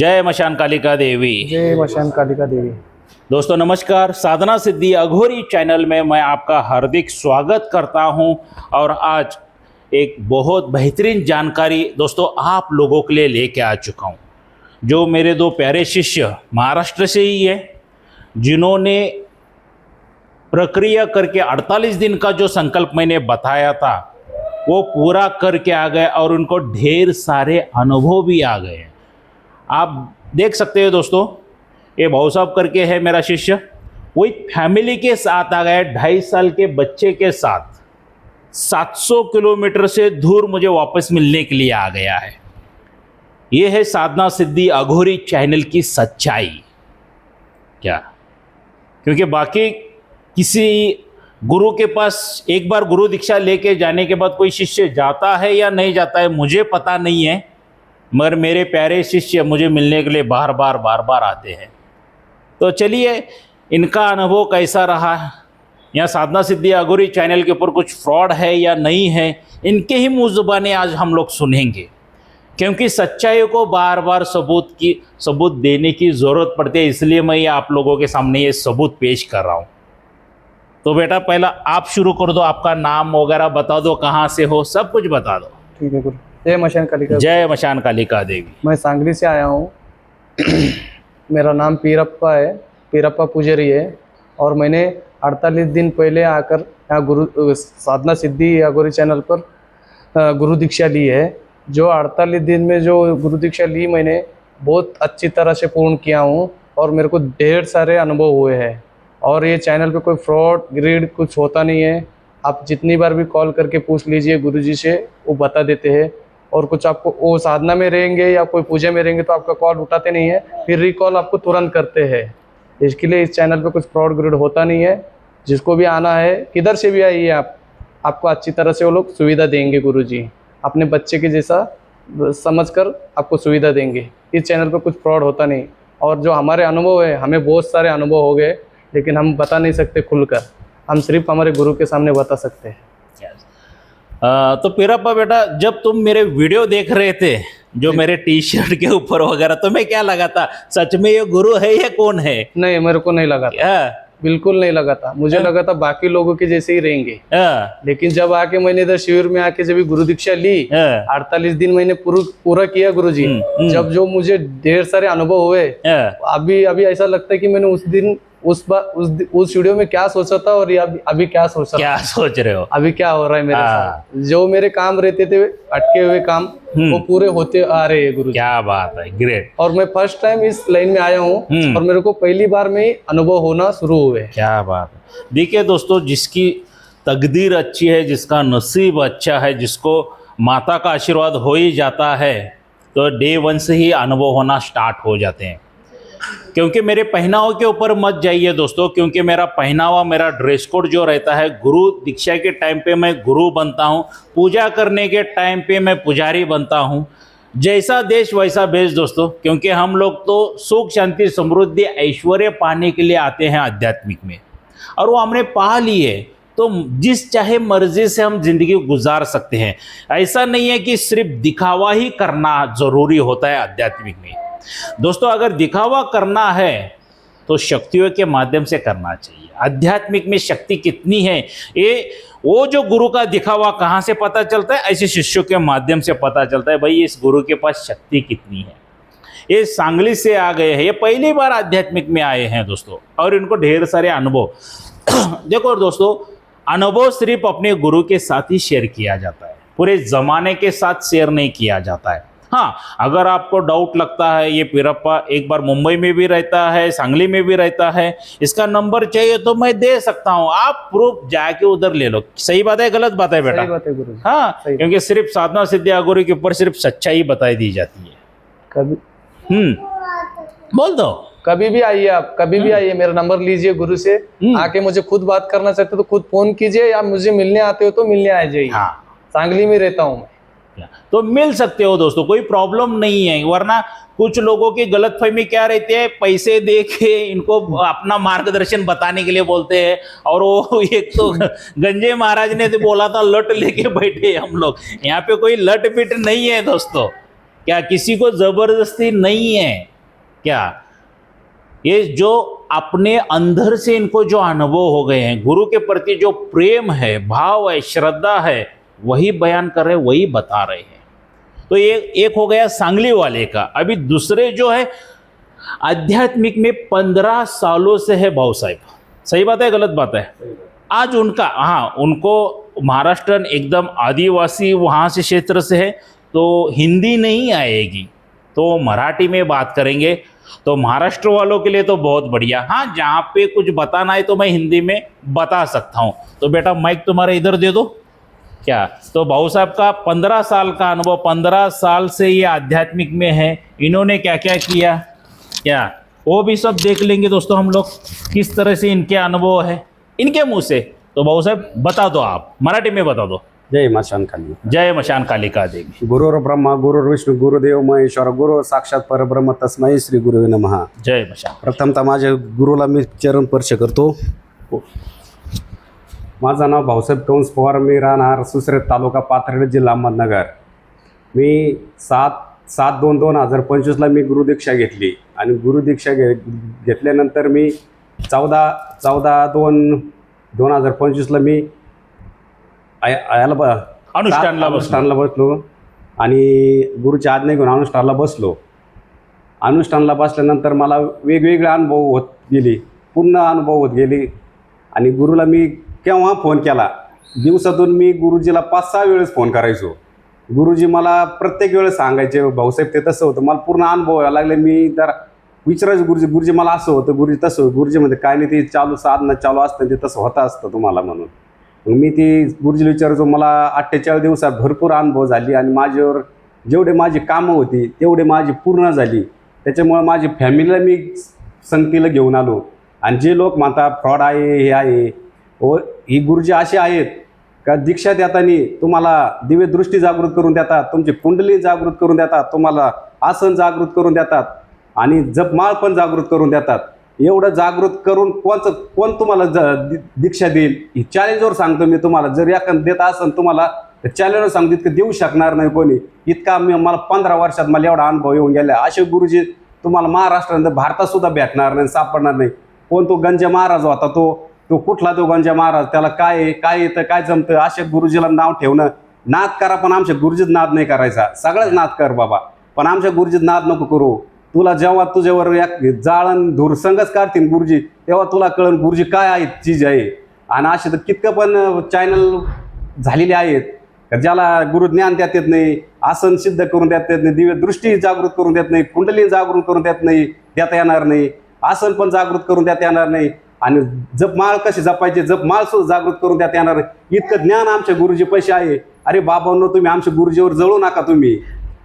जय मशान कालिका देवी। जय मशान कालिका देवी। दोस्तों नमस्कार, साधना सिद्धि अघोरी चैनल में मैं आपका हार्दिक स्वागत करता हूं। और आज एक बहुत बेहतरीन जानकारी दोस्तों आप लोगों के लिए लेके आ चुका हूं। जो मेरे दो प्यारे शिष्य महाराष्ट्र से ही है, जिन्होंने प्रक्रिया करके 48 दिन का जो संकल्प मैंने बताया था वो पूरा करके आ गए और उनको ढेर सारे अनुभव भी आ गए। आप देख सकते हो दोस्तों, ये भाऊ साहब करके है मेरा शिष्य, वही फैमिली के साथ आ गया, 2.5 साल के बच्चे के साथ 700 किलोमीटर से दूर मुझे वापस मिलने के लिए आ गया है। ये है साधना सिद्धि अघोरी चैनल की सच्चाई। क्या क्योंकि बाकी किसी गुरु के पास एक बार गुरु दीक्षा लेके जाने के बाद कोई शिष्य जाता है या नहीं जाता है मुझे पता नहीं है, मगर मेरे प्यारे शिष्य मुझे मिलने के लिए बार बार आते हैं। तो चलिए इनका अनुभव कैसा रहा, या साधना सिद्धि अघोरी चैनल के ऊपर कुछ फ्रॉड है या नहीं है, इनके ही मुँह ज़ुबानी आज हम लोग सुनेंगे। क्योंकि सच्चाई को बार बार सबूत देने की ज़रूरत पड़ती है, इसलिए मैं आप लोगों के सामने ये सबूत पेश कर रहा हूँ। तो बेटा पहला आप शुरू कर दो, आपका नाम वगैरह बता दो, कहाँ से हो, सब कुछ बता दो। ठीक है गुरु। जय मशान कालिका। जय मशान कालिका देवी। मैं सांगली से आया हूँ। मेरा नाम पीरप्पा है, पीरप्पा पुजारी है। और मैंने 48 दिन पहले आकर यहाँ गुरु साधना सिद्धि अघोरी चैनल पर गुरु दीक्षा ली है। जो 48 दिन में जो गुरु दीक्षा ली मैंने बहुत अच्छी तरह से पूर्ण किया हूँ और मेरे को ढेर सारे अनुभव हुए हैं। और ये चैनल पे कोई फ्रॉड ग्रीड कुछ होता नहीं है। आप जितनी बार भी कॉल करके पूछ लीजिए गुरुजी से, वो बता देते हैं। और कुछ आपको वो साधना में रहेंगे या कोई पूजा में रहेंगे तो आपका कॉल उठाते नहीं है, फिर रिकॉल आपको तुरंत करते हैं। इसके लिए इस चैनल पे कुछ फ्रॉड ग्रीड होता नहीं है। जिसको भी आना है किधर से भी आइए, आपको अच्छी तरह से वो लोग सुविधा देंगे। गुरुजी अपने बच्चे के जैसा समझकर आपको सुविधा देंगे। इस चैनल पे कुछ फ्रॉड होता नहीं। और जो हमारे अनुभव है, हमें बहुत सारे अनुभव हो गए, लेकिन हम बता नहीं सकते खुलकर, हम सिर्फ हमारे गुरु के सामने बता सकते हैं। तो पीरप्पा बेटा, जब तुम मेरे वीडियो देख रहे थे जो मेरे टी शर्ट के ऊपर वगैरह, तुम्हें क्या लगा था, सच में ये गुरु है या कौन है? नहीं, मेरे को नहीं लगा था, बिल्कुल नहीं लगा था। मुझे लगा था बाकी लोगों के जैसे ही रहेंगे। लेकिन जब आके मैंने इधर शिविर में आके जब गुरु दीक्षा ली, 48 दिन मैंने पूरा किया गुरुजी। जब जो मुझे ढेर सारे अनुभव हुए, अभी ऐसा लगता है कि मैंने उस दिन उस वीडियो में क्या सोचा था और ये अभी क्या सोच रहे हो, अभी क्या हो रहा है मेरे साथ। जो मेरे काम रहते थे अटके हुए काम, वो पूरे होते आ रहे हैं गुरु। क्या बात है, ग्रेट। और मैं फर्स्ट टाइम इस लाइन में आया हूँ और मेरे को पहली बार में ही अनुभव होना शुरू हुए। क्या बात है। देखिए दोस्तों, जिसकी तकदीर अच्छी है, जिसका नसीब अच्छा है, जिसको माता का आशीर्वाद हो ही जाता है, तो डे 1 से ही अनुभव होना स्टार्ट हो जाते हैं। क्योंकि मेरे पहनावा के ऊपर मत जाइए दोस्तों, क्योंकि मेरा पहनावा, मेरा ड्रेस कोड जो रहता है, गुरु दीक्षा के टाइम पे मैं गुरु बनता हूँ, पूजा करने के टाइम पे मैं पुजारी बनता हूँ। जैसा देश वैसा भेष दोस्तों, क्योंकि हम लोग तो सुख शांति समृद्धि ऐश्वर्य पाने के लिए आते हैं आध्यात्मिक में, और वो हमने पा लिए तो जिस चाहे मर्जी से हम जिंदगी गुजार सकते हैं। ऐसा नहीं है कि सिर्फ दिखावा ही करना जरूरी होता है आध्यात्मिक में। दोस्तों अगर दिखावा करना है तो शक्तियों के माध्यम से करना चाहिए। आध्यात्मिक में शक्ति कितनी है, ये वो जो गुरु का दिखावा कहाँ से पता चलता है, ऐसे शिष्यों के माध्यम से पता चलता है। भाई इस गुरु के पास शक्ति कितनी है। ये सांगली से आ गए हैं, ये पहली बार आध्यात्मिक में आए हैं दोस्तों, और इनको ढेर सारे अनुभव देखो दोस्तों, अनुभव सिर्फ अपने गुरु के साथ ही शेयर किया जाता है, पूरे जमाने के साथ शेयर नहीं किया जाता है। हाँ, अगर आपको डाउट लगता है ये पीरप्पा एक बार मुंबई में भी रहता है, सांगली में भी रहता है, इसका नंबर चाहिए तो मैं दे सकता हूँ, आप प्रूफ जाके उधर ले लो। सही बात है, गलत बात है बेटा? सही बात है गुरु। हाँ, क्योंकि सिर्फ साधना सिद्धि अघोरी के ऊपर सिर्फ सच्चाई बताई दी जाती है। कभी बोल दो, कभी भी आइए, आप कभी भी आइए, मेरा नंबर लीजिए गुरु से, आके मुझे खुद बात करना चाहते हो तो खुद फोन कीजिए, या मुझे मिलने आते हो तो मिलने आ जाइए। हाँ, सांगली में रहता हूँ मैं, तो मिल सकते हो दोस्तों, कोई प्रॉब्लम नहीं है। वरना कुछ लोगों की गलतफहमी क्या रहती है, पैसे दे के इनको अपना मार्गदर्शन बताने के लिए बोलते हैं, और वो एक तो गंजे महाराज ने तो बोला था लट लेके बैठे हम लोग। यहाँ पे कोई लट पिट नहीं है दोस्तों, क्या किसी को जबरदस्ती नहीं है। क्या ये जो अपने अंदर से इनको जो अनुभव हो गए हैं, गुरु के प्रति जो प्रेम है, भाव है, श्रद्धा है, वही बयान कर रहे, वही बता रहे हैं। तो ये एक हो गया सांगली वाले का। अभी दूसरे जो है आध्यात्मिक में 15 सालों से है भाऊ साहब, सही बात है गलत बात है? आज उनका, हाँ, उनको महाराष्ट्र एकदम आदिवासी वहाँ से क्षेत्र से है, तो हिंदी नहीं आएगी, तो मराठी में बात करेंगे। तो महाराष्ट्र वालों के लिए तो बहुत बढ़िया। हाँ, जहाँ पे कुछ बताना है तो मैं हिंदी में बता सकता हूँ। तो बेटा माइक तुम्हारा इधर दे दो। क्या तो भाऊ साहब का 15 साल का अनुभव, 15 साल से ये आध्यात्मिक में है, इन्होंने क्या क्या किया, क्या वो भी सब देख लेंगे दोस्तों हम लोग, किस तरह से इनके अनुभव है इनके मुंह से। तो भाऊ साहब बता दो, आप मराठी में बता दो। जय मशान काली। जय मशान कालिका देवी। गुरुर ब्रह्मा गुरुर विष्णू गुरुदेव महेश्वर गुरु साक्षात परब्रह्म तस्मै श्री गुरुवे नमः। जय मशान। प्रथमतः माझ्या गुरुला मी चरण स्पर्श करतो। माझं नाव भाऊसाहेब कंस पवार, मी राहणार सुसरे तालुका पाथर्डी जिल्हा अहमदनगर। मी 7/2/2025ला मी गुरुदीक्षा घेतली आणि गुरुदीक्षा घेतल्यानंतर मी 14/2/2025ला मी अनुष्ठानला बसलो आणि गुरुची आज्ञा घेऊन अनुष्ठानला बसलो। अनुष्ठानला बसल्यानंतर मला वेगवेगळे अनुभव होत गेले, पूर्ण अनुभव होत गेले। आणि गुरुला मी केव्हा फोन केला, दिवसातून मी गुरुजीला 5-6 वेळेस फोन करायचो। गुरुजी मला प्रत्येक वेळेस सांगायचे, भाऊसाहेब ते तसं होतं, मला पूर्ण अनुभव व्हायला लागले। मी जर विचारायचं गुरुजी मला असं होतं, गुरुजी तसं होतं, गुरुजी म्हणजे काय नाही, ते चालू साधना चालू असतं, ते तसं होतं असतं तुम्हाला म्हणून। मग मी ती गुरुजीला विचारायचो। मला 48 दिवसात भरपूर अनुभव झाली आणि माझ्यावर जेवढे माझी कामं होती तेवढे माझी पूर्ण झाली। त्याच्यामुळे माझी फॅमिलीला मी संगतीला घेऊन आलो। आणि जे लोक म्हणतात फ्रॉड आहे, हे आहे, व ही गुरुजी असे आहेत का दीक्षा देताना तुम्हाला दिव्य दृष्टी जागृत करून देतात, तुमची कुंडली जागृत करून देतात, तुम्हाला आसन जागृत करून देतात आणि जपमाळ पण जागृत करून देतात। एवढं जागृत करून कोण तुम्हाला दीक्षा देईल, ही चॅलेंजवर सांगतो मी तुम्हाला। जर एखादं देत असेल तुम्हाला, तर चॅलेंजवर सांगतो, इतकं देऊ शकणार नाही कोणी। इतका मला 15 वर्षात मला एवढा अनुभव येऊन गेला। असे गुरुजी तुम्हाला महाराष्ट्रानंतर भारतात सुद्धा भेटणार नाही, सापडणार नाही। कोण तो गंजा महाराज होता, तो कुठला तो गंजा महाराज, त्याला काय येतं काय जमतं, अशा गुरुजीला नाव ठेवणं। नाद करा पण आमच्या गुरुजीत नाद नाही करायचा, सगळ्याच नाद कर बाबा, पण आमच्या गुरुजीत नाद नको करू। तुला जेव्हा तुझ्यावर जाळण धूर संगच काढतील गुरुजी, तेव्हा तुला कळण गुरुजी काय आहे चीज आहे। आणि असे तर कितकं पण चॅनल झालेले आहेत ज्याला गुरु ज्ञान देत येत नाही, आसन सिद्ध करून देत येत नाही, दिव्य दृष्टी जागृत करून देत नाही, कुंडली जागृत करून देत नाही, देता येणार नाही, आसन पण जागृत करून देता येणार नाही, आणि जपमाळ कशी जपायची जपमाळ सुद्धा जागृत करून देता येणार नाही। इतकं ज्ञान आमच्या गुरुजी पैसे आहे। अरे बाबांनो, तुम्ही आमच्या गुरुजीवर जळू नका। तुम्ही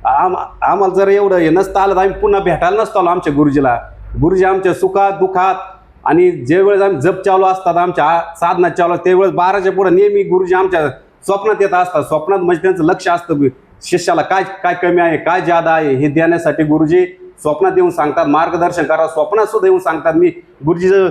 आम्हाला जर एवढं हे नसतं आलं तर आम्ही पुन्हा भेटायला नसतो आलो आमच्या गुरुजीला। गुरुजी आमच्या सुखात दुःखात आणि जे वेळेस आम्ही जप चालू असतात, आमच्या साधना चालू, त्यावेळेस 12च्या पुढे नेहमी गुरुजी आमच्या स्वप्नात येत असतात। स्वप्नात म्हणजे त्यांचं लक्ष असतं शिष्याला काय काय कमी आहे, काय ज्यादा आहे, हे देण्यासाठी गुरुजी स्वप्नात येऊन सांगतात, मार्गदर्शन करा। स्वप्नात सुद्धा येऊन सांगतात। मी गुरुजीचं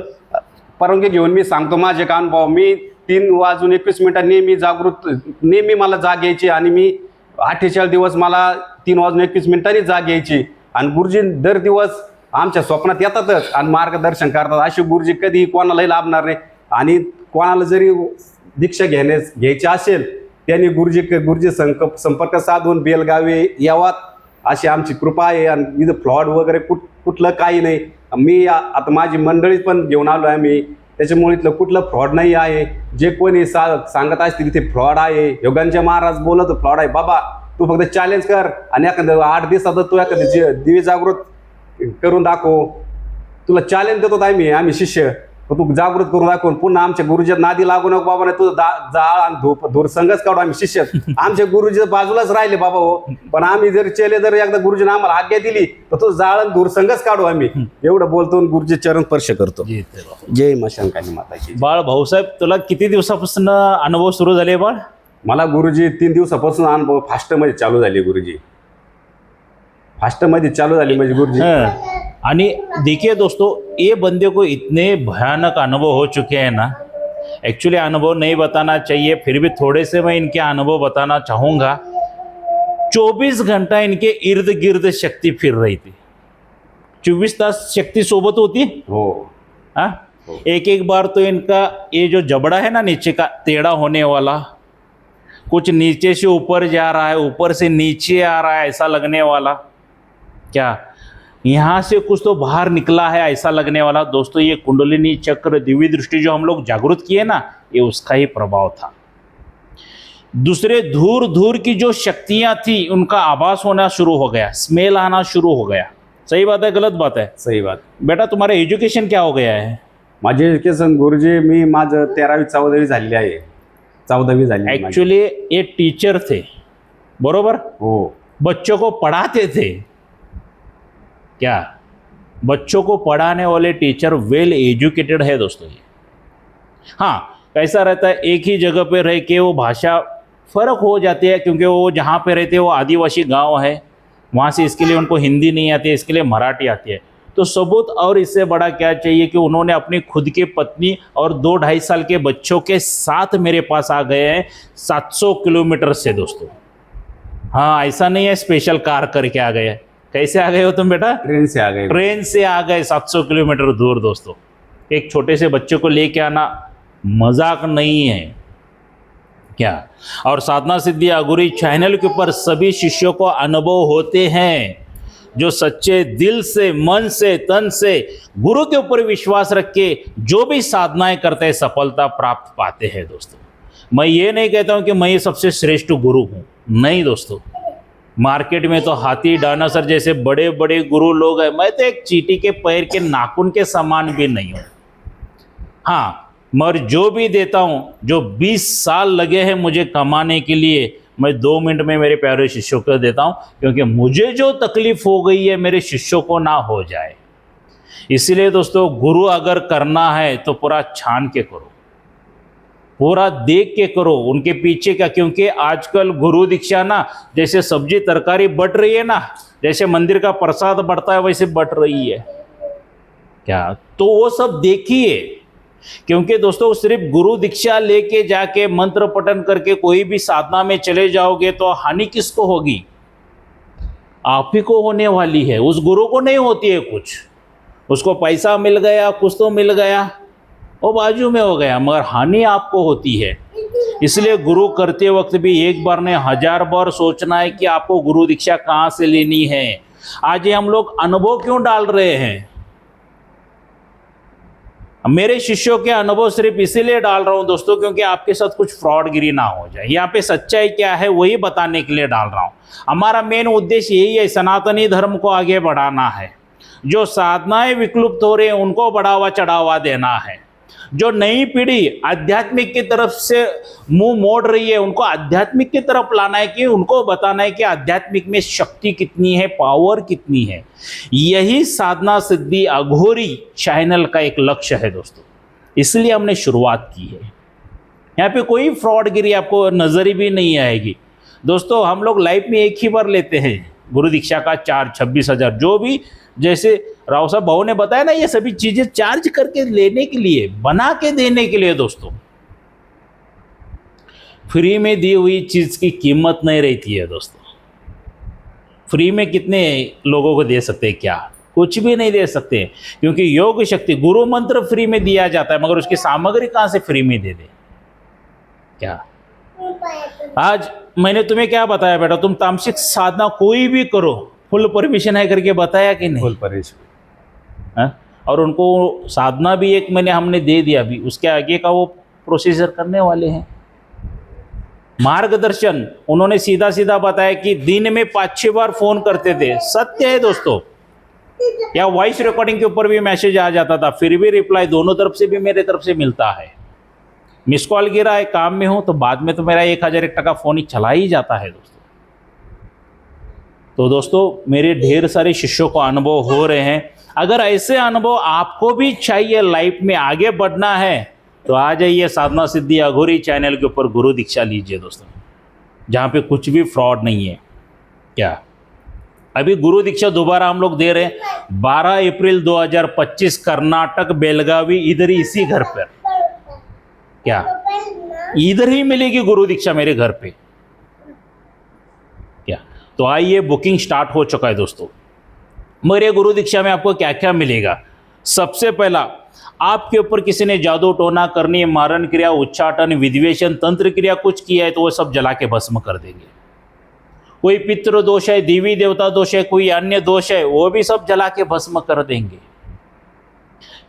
परवानगी घेऊन मी सांगतो माझे का अनुभव। मी 3:21 नेहमी जागृत, नेहमी मला जाग यायची आणि मी 48 दिवस मला 3:21 जाग यायची। आणि गुरुजी दर दिवस आमच्या स्वप्नात येतातच आणि मार्गदर्शन करतात। असे गुरुजी कधीही कोणालाही लाभणार नाही। आणि कोणाला जरी दीक्षा घ्यायची असेल त्यांनी गुरुजी संपर्क साधून बेलगावी यावात, अशी आमची कृपा आहे। आणि इथं फ्लॉड वगैरे कुठलं काही नाही। मी आता माझी मंडळी पण घेऊन आलो आहे मी, त्याच्यामुळे इथलं कुठलं फ्रॉड नाही आहे। जे कोणी सांगत असतील तिथे फ्रॉड आहे, योगांचे महाराज बोलत फ्रॉड आहे, बाबा तू फक्त चॅलेंज कर आणि एखादं 8 दिवसात तू एखादं दिवे जागृत करून दाखव। तुला चॅलेंज देतो आम्ही शिष्य, तू जागृत करून दाखव। पुन्हा आमच्या गुरुजीत नादी लागू नको बाबा, नाही तुझं जाळ आणि धूर संघच काढू आम्ही शिष्य। आमच्या गुरुजी बाजूलाच राहिले बाबा हो, पण आम्ही जर जर एकदा गुरुजीने आम्हाला आज्ञा दिली तर तो जाळ आणि धूर संघच काढू आम्ही। एवढं बोलतो गुरुजी चरण स्पर्श करतो। जय मशान काली माताची। बाळ भाऊसाहेब, तुला किती दिवसापासून अनुभव सुरू झाले बाळ? मला गुरुजी 3 दिवसापासून अनुभव फास्टमध्ये चालू झाले। गुरुजी फास्टमध्ये चालू झाली म्हणजे गुरुजी। आणि देखिए दोस्तों, ये बंदे को इतने भयानक अनुभव हो चुके हैं ना, एक्चुअली अनुभव नहीं बताना चाहिए, फिर भी थोड़े से मैं इनके अनुभव बताना चाहूँगा। 24 घंटा इनके इर्द गिर्द शक्ति फिर रही थी। 24 तास शक्ती सोबत होती. हो. हाँ, एक एक बार तो इनका ये जो जबड़ा है ना नीचे का टेढ़ा होने वाला, कुछ नीचे से ऊपर जा रहा है, ऊपर से नीचे आ रहा है, ऐसा लगने वाला. क्या यहाँ से कुछ तो बाहर निकला है ऐसा लगने वाला. दोस्तों ये कुंडलिनी चक्र दिव्य दृष्टि जो हम लोग जागृत किए ना, ये उसका ही प्रभाव था. दूसरे दूर दूर की जो शक्तियां थी उनका आभास होना शुरू हो गया, स्मेल आना शुरू हो गया. सही बात है गलत बात है? सही बात. बेटा तुम्हारा एज्युकेशन क्या हो गया है? माझे एज्युकेशन गुरुजी, मी माझं 13वी 14वी झालेली आहे. 14वी झाली माझी. एक्चुअली ये टीचर थे, बरोबर? हो. बच्चों को पढ़ाते थे. क्या बच्चों को पढ़ाने वाले टीचर वेल एजुकेटेड है दोस्तों ये. हाँ, कैसा रहता है, एक ही जगह पे रह के वो भाषा फर्क हो जाती है, क्योंकि वो जहाँ पे रहते हैं वो आदिवासी गांव है, वहाँ से इसके लिए उनको हिंदी नहीं आती है, इसके लिए मराठी आती है. तो सबूत और इससे बड़ा क्या चाहिए कि उन्होंने अपनी खुद की पत्नी और 2-2.5 साल के बच्चों के साथ मेरे पास आ गए हैं 700 किलोमीटर से दोस्तों. हाँ, ऐसा नहीं है स्पेशल कार करके आ गए. कैसे आ गए हो तुम बेटा? ट्रेन से आ गए. ट्रेन से आ गए 700 किलोमीटर दूर दोस्तों. एक छोटे से बच्चे को लेके आना मजाक नहीं है. क्या और साधना सिद्धि अघोरी चैनल के ऊपर सभी शिष्यों को अनुभव होते हैं जो सच्चे दिल से, मन से, तन से गुरु के ऊपर विश्वास रख के जो भी साधनाएं करते हैं सफलता प्राप्त पाते हैं दोस्तों. मैं ये नहीं कहता हूं कि मैं ये सबसे श्रेष्ठ गुरु हूं, नहीं दोस्तों. मार्केट में तो हाथी डायनासोर जैसे बड़े बड़े गुरु लोग हैं, मैं तो एक चींटी के पैर के नाखून के समान भी नहीं हूं. हाँ, मगर जो भी देता हूं, जो 20 साल लगे हैं मुझे कमाने के लिए, मैं 2 मिनट में मेरे प्यारे शिष्यों को देता हूं, क्योंकि मुझे जो तकलीफ हो गई है मेरे शिष्यों को ना हो जाए. इसलिए दोस्तों गुरु अगर करना है तो पूरा छान के करो, पूरा देख के करो उनके पीछे का. क्योंकि आजकल गुरु दीक्षा ना जैसे सब्जी तरकारी बढ़ रही है ना, जैसे मंदिर का प्रसाद बढ़ता है वैसे बढ़ रही है. क्या तो वो सब देखिए, क्योंकि दोस्तों सिर्फ गुरु दीक्षा लेके जाके मंत्र पठन करके कोई भी साधना में चले जाओगे तो हानि किसको होगी? आप ही को होने वाली है, उस गुरु को नहीं होती है कुछ. उसको पैसा मिल गया, कुछ तो मिल गया, वो बाजू में हो गया, मगर हानि आपको होती है. इसलिए गुरु करते वक्त भी एक बार नहीं 1000 बार सोचना है कि आपको गुरु दीक्षा कहाँ से लेनी है. आज ये हम लोग अनुभव क्यों डाल रहे हैं? मेरे शिष्यों के अनुभव सिर्फ इसीलिए डाल रहा हूं दोस्तों क्योंकि आपके साथ कुछ फ्रॉडगिरी ना हो जाए. यहाँ पे सच्चाई क्या है वही बताने के लिए डाल रहा हूं. हमारा मेन उद्देश्य यही है, सनातनी धर्म को आगे बढ़ाना है. जो साधनाएं विकलुप्त हो रही हैं उनको बढ़ावा चढ़ावा देना है. जो नई पीढ़ी आध्यात्मिक की तरफ से मुंह मोड़ रही है उनको आध्यात्मिक की तरफ लाना है, कि उनको बताना है कि आध्यात्मिक में शक्ति कितनी है, पावर कितनी है. यही साधना सिद्धि अघोरी चैनल का एक लक्ष्य है दोस्तों. इसलिए हमने शुरुआत की है. यहाँ पे कोई फ्रॉडगिरी आपको नजर भी नहीं आएगी दोस्तों. हम लोग लाइफ में एक ही बार लेते हैं गुरु दीक्षा का चार्ज 26,000, जो भी जैसे राव साहब भाऊ ने बताया ना, ये सभी चीजें चार्ज करके लेने के लिए, बना के देने के लिए दोस्तों. फ्री में दी हुई चीज की कीमत नहीं रहती है दोस्तों. फ्री में कितने लोगों को दे सकते हैं? क्या कुछ भी नहीं दे सकते, क्योंकि योग शक्ति गुरु मंत्र फ्री में दिया जाता है, मगर उसकी सामग्री कहाँ से फ्री में दे दे? क्या आज मैंने तुम्हें क्या बताया बेटा? तुम तामसिक साधना कोई भी करो, फुल परमिशन है करके बताया कि नहीं? Full permission. और उनको साधना भी 1 महीने हमने दे दिया, भी उसके आगे का वो प्रोसीजर करने वाले हैं. मार्गदर्शन उन्होंने सीधा सीधा बताया कि दिन में 5-6 बार फोन करते थे. सत्य है दोस्तों. या वॉइस रिकॉर्डिंग के ऊपर भी मैसेज आ जाता था, फिर भी रिप्लाई दोनों तरफ से भी मेरे तरफ से मिलता है. मिस कॉल गिरा है, काम में हूं, तो बाद में तो मेरा 1001 टका फोन ही चला ही जाता है दोस्तों. तो दोस्तों मेरे ढेर सारे शिष्यों को अनुभव हो रहे हैं. अगर ऐसे अनुभव आपको भी चाहिए, लाइफ में आगे बढ़ना है, तो आ जाइए साधना सिद्धि अघोरी चैनल के ऊपर गुरु दीक्षा लीजिए दोस्तों, जहाँ पे कुछ भी फ्रॉड नहीं है. क्या अभी गुरु दीक्षा दोबारा हम लोग दे रहे हैं 12 अप्रैल 2025, कर्नाटक बेलगावी, इधर ही इसी घर पर. क्या इधर ही मिलेगी गुरु दीक्षा मेरे घर पे. क्या तो आइए, बुकिंग स्टार्ट हो चुका है दोस्तों. मगर ये गुरु दीक्षा में आपको क्या क्या मिलेगा? सबसे पहला, आपके ऊपर किसी ने जादू टोना करनी, मारण क्रिया, उच्चाटन, विद्वेषण, तंत्र क्रिया कुछ किया है तो वो सब जला के भस्म कर देंगे। कोई पितृ दोष है, देवी देवता दोष है, कोई अन्य दोष है, वो भी सब जला के भस्म कर देंगे।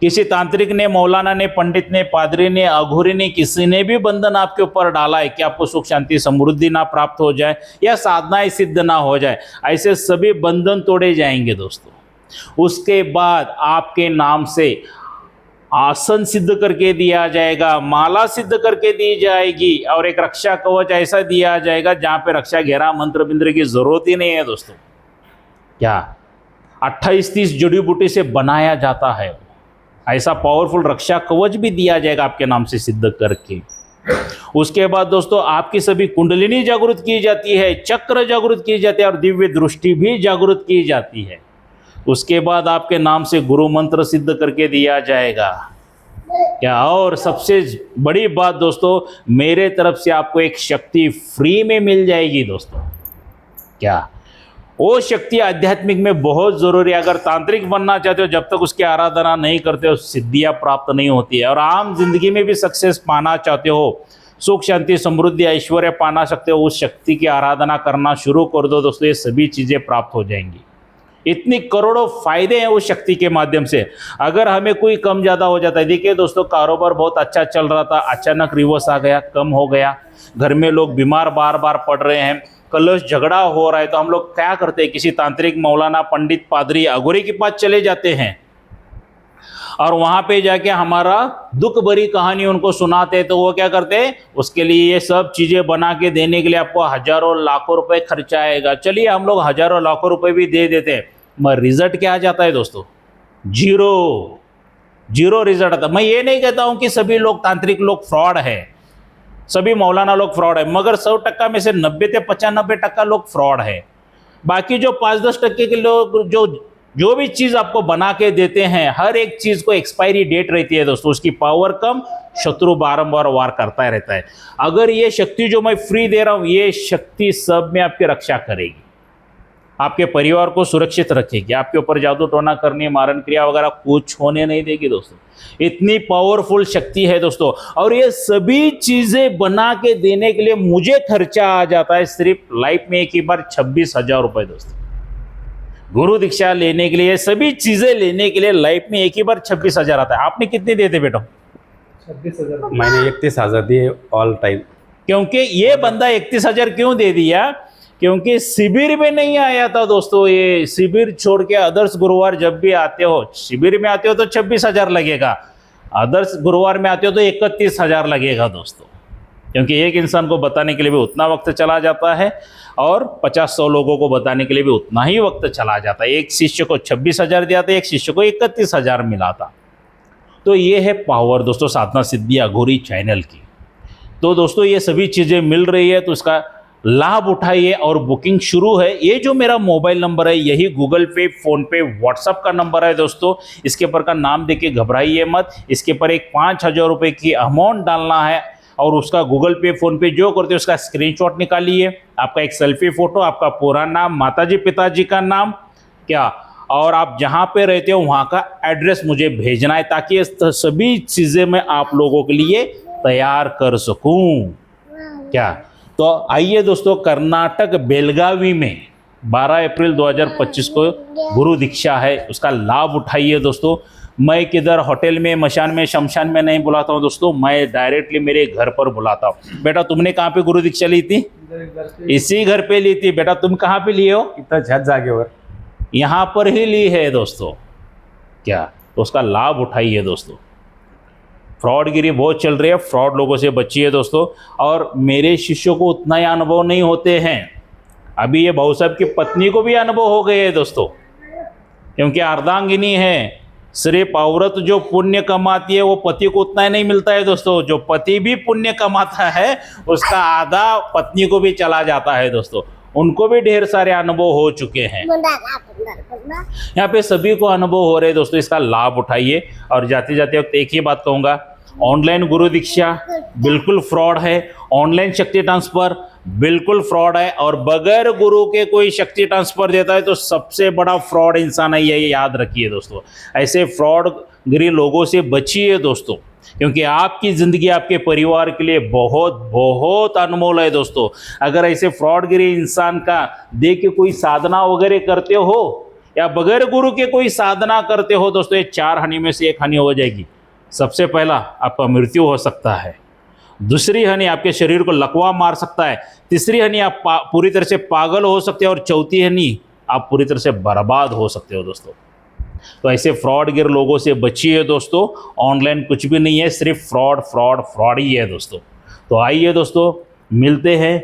किसी तांत्रिक ने, मौलाना ने, पंडित ने, पादरी ने, अघोरी ने, किसी ने भी बंधन आपके ऊपर डाला है कि आपको सुख शांति समृद्धि ना प्राप्त हो जाए या साधनाएं सिद्ध ना हो जाए, ऐसे सभी बंधन तोड़े जाएंगे दोस्तों। उसके बाद आपके नाम से आसन सिद्ध करके दिया जाएगा, माला सिद्ध करके दी जाएगी, और एक रक्षा कवच ऐसा दिया जाएगा जहां पे रक्षा घेरा मंत्र बिंद्र की जरूरत ही नहीं है दोस्तों। क्या 28-30 जड़ी बूटी से बनाया जाता है, ऐसा पावरफुल रक्षा कवच भी दिया जाएगा आपके नाम से सिद्ध करके। उसके बाद दोस्तों आपकी सभी कुंडलिनी जागृत की जाती है, चक्र जागृत की जाती है और दिव्य दृष्टि भी जागृत की जाती है। उसके बाद आपके नाम से गुरु मंत्र सिद्ध करके दिया जाएगा। क्या, और सबसे बड़ी बात दोस्तों, मेरे तरफ से आपको एक शक्ति फ्री में मिल जाएगी दोस्तों। क्या, वो शक्ति आध्यात्मिक में बहुत जरूरी है। अगर तांत्रिक बनना चाहते हो, जब तक उसकी आराधना नहीं करते हो सिद्धियां प्राप्त नहीं होती है। और आम जिंदगी में भी सक्सेस पाना चाहते हो, सुख शांति समृद्धि ऐश्वर्य पाना सकते हो, उस शक्ति की आराधना करना शुरू कर दो दोस्तों, ये सभी चीजें प्राप्त हो जाएंगी। इतनी करोड़ों फायदे हैं उस शक्ति के माध्यम से। अगर हमें कोई कम ज़्यादा हो जाता है, देखिए दोस्तों कारोबार बहुत अच्छा चल रहा था, अचानक रिवर्स आ गया, कम हो गया, घर में लोग बीमार बार बार पड़ रहे हैं, कलश झगड़ा हो रहा है, तो हम लोग क्या करते हैं, किसी तांत्रिक, मौलाना, पंडित, पादरी, अघोरी के पास चले जाते हैं और वहाँ पे जाके हमारा दुख भरी कहानी उनको सुनाते हैं। तो वो क्या करते हैं, उसके लिए ये सब चीज़ें बना के देने के लिए आपको हजारों लाखों रुपए खर्चा आएगा। चलिए हम लोग हजारों लाखों रुपए भी दे देते हैं, मगर रिजल्ट क्या आ जाता है दोस्तों? जीरो रिजल्ट आता है। मैं ये नहीं कहता हूँ कि सभी लोग तांत्रिक लोग फ्रॉड है, सभी मौलाना लोग फ्रॉड है, मगर 100% में से 90 से 95% लोग फ्रॉड है। बाकी जो 5-10% के लोग जो भी चीज़ आपको बना के देते हैं, हर एक चीज़ को एक्सपायरी डेट रहती है दोस्तों, उसकी पावर कम, शत्रु बारंबार वार करता रहता है। अगर ये शक्ति जो मैं फ्री दे रहा हूँ, ये शक्ति सब में आपकी रक्षा करेगी, आपके परिवार को सुरक्षित रखेगी, आपके ऊपर जादू टोना करनी, मारण क्रिया वगैरह कुछ होने नहीं देगी दोस्तों। इतनी पावरफुल शक्ति है दोस्तों। और ये सभी चीज़ें बना के देने के लिए मुझे खर्चा आ जाता है सिर्फ लाइफ में एक ही बार 26,000 रुपये दोस्तों। गुरु दीक्षा लेने के लिए, सभी चीज़ें लेने के लिए लाइफ में एक ही बार 26,000 आता है। आपने कितने दिए थे बेटा? 26,000। मैंने 31,000 दिए ऑल टाइम। क्योंकि ये बंदा 31,000 क्यों दे दिया? क्योंकि शिविर में नहीं आया था दोस्तों। ये शिविर छोड़ के अदर्स गुरुवार जब भी आते हो, शिविर में आते हो तो 26,000 लगेगा, अदर्स गुरुवार में आते हो तो 31,000 लगेगा दोस्तों। क्योंकि एक इंसान को बताने के लिए भी उतना वक्त चला जाता है और 50-100 लोगों को बताने के लिए भी उतना ही वक्त चला जाता है। एक शिष्य को 26,000 दिया था, एक शिष्य को 31,000 मिला था। तो ये है पावर दोस्तों साधना सिद्धि अघोरी चैनल की। तो दोस्तों ये सभी चीज़ें मिल रही है, तो इसका लाभ उठाइए। और बुकिंग शुरू है। ये जो मेरा मोबाइल नंबर है, यही गूगल पे, फ़ोन पे, व्हाट्सअप का नंबर है दोस्तों। इसके ऊपर का नाम देके घबराइए मत। इसके ऊपर एक 5,000 रुपये की अमाउंट डालना है और उसका गूगल पे, फ़ोन पे जो करते हो उसका स्क्रीनशॉट निकालिए, आपका एक सेल्फी फ़ोटो, आपका पूरा नाम, माताजी पिताजी का नाम, क्या, और आप जहाँ पे रहते हो वहाँ का एड्रेस मुझे भेजना है, ताकि सभी चीज़ें मैं आप लोगों के लिए तैयार कर सकूँ। क्या, तो आइए दोस्तों, कर्नाटक बेलगावी में 12 अप्रैल 2025 को गुरु दीक्षा है, उसका लाभ उठाइए दोस्तों। मैं किधर होटल में, मशान में, शमशान में नहीं बुलाता हूँ दोस्तों, मैं डायरेक्टली मेरे घर पर बुलाता हूँ। बेटा तुमने कहाँ पे गुरु दीक्षा ली थी? इसी घर पे ली थी। बेटा तुम कहाँ पे लिए हो? इथं ह्याच जागेवर यहाँ पर ही ली है दोस्तों। क्या, तो उसका लाभ उठाइए दोस्तों। फ्रॉडगिरी बहुत चल रही है, फ्रॉड लोगों से बचिए दोस्तों। और मेरे शिष्यों को उतना ही अनुभव नहीं होते हैं। अभी ये भाऊ साहब की पत्नी को भी अनुभव हो गए हैं दोस्तों, क्योंकि अर्धांगिनी है। सिर्फ औरत जो पुण्य कमाती है वो पति को उतना ही नहीं मिलता है दोस्तों। जो पति भी पुण्य कमाता है उसका आधा पत्नी को भी चला जाता है दोस्तों। उनको भी ढेर सारे अनुभव हो चुके हैं। यहाँ पे सभी को अनुभव हो रहे हैं दोस्तों। इसका लाभ उठाइए। और जाते जाते वक्त एक ही बात कहूँगा, ऑनलाइन गुरु दीक्षा बिल्कुल फ्रॉड है, ऑनलाइन शक्ति ट्रांसफर बिल्कुल फ्रॉड है, और बगैर गुरु के कोई शक्ति ट्रांसफर देता है तो सबसे बड़ा फ्रॉड इंसान है, ये याद रखिए दोस्तों। ऐसे फ्रॉडगिरी लोगों से बचिए दोस्तों, क्योंकि आपकी ज़िंदगी आपके परिवार के लिए बहुत बहुत अनमोल है दोस्तों। अगर ऐसे फ्रॉडगिरी इंसान का देख के कोई साधना वगैरह करते हो या बगैर गुरु के कोई साधना करते हो दोस्तों, ये 4 हानि में से 1 हानि हो जाएगी। सबसे पहला आपका मृत्यु हो सकता है, दूसरी हानि आपके शरीर को लकवा मार सकता है, तीसरी हानि आप पूरी तरह से पागल हो सकते हो, और चौथी हानि आप पूरी तरह से बर्बाद हो सकते हो दोस्तों। तो ऐसे फ्रॉडगिर लोगों से बचिए दोस्तों। ऑनलाइन कुछ भी नहीं है, सिर्फ फ्रॉड फ्रॉड फ्रॉड ही है दोस्तों। तो आइए दोस्तों, मिलते हैं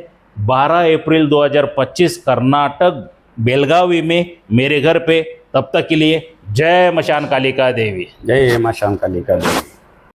12 अप्रैल 2025 कर्नाटक बेलगावी में मेरे घर पे। तब तक के लिए जय मशान कालिका देवी। जय मां शाम कालिका देवी।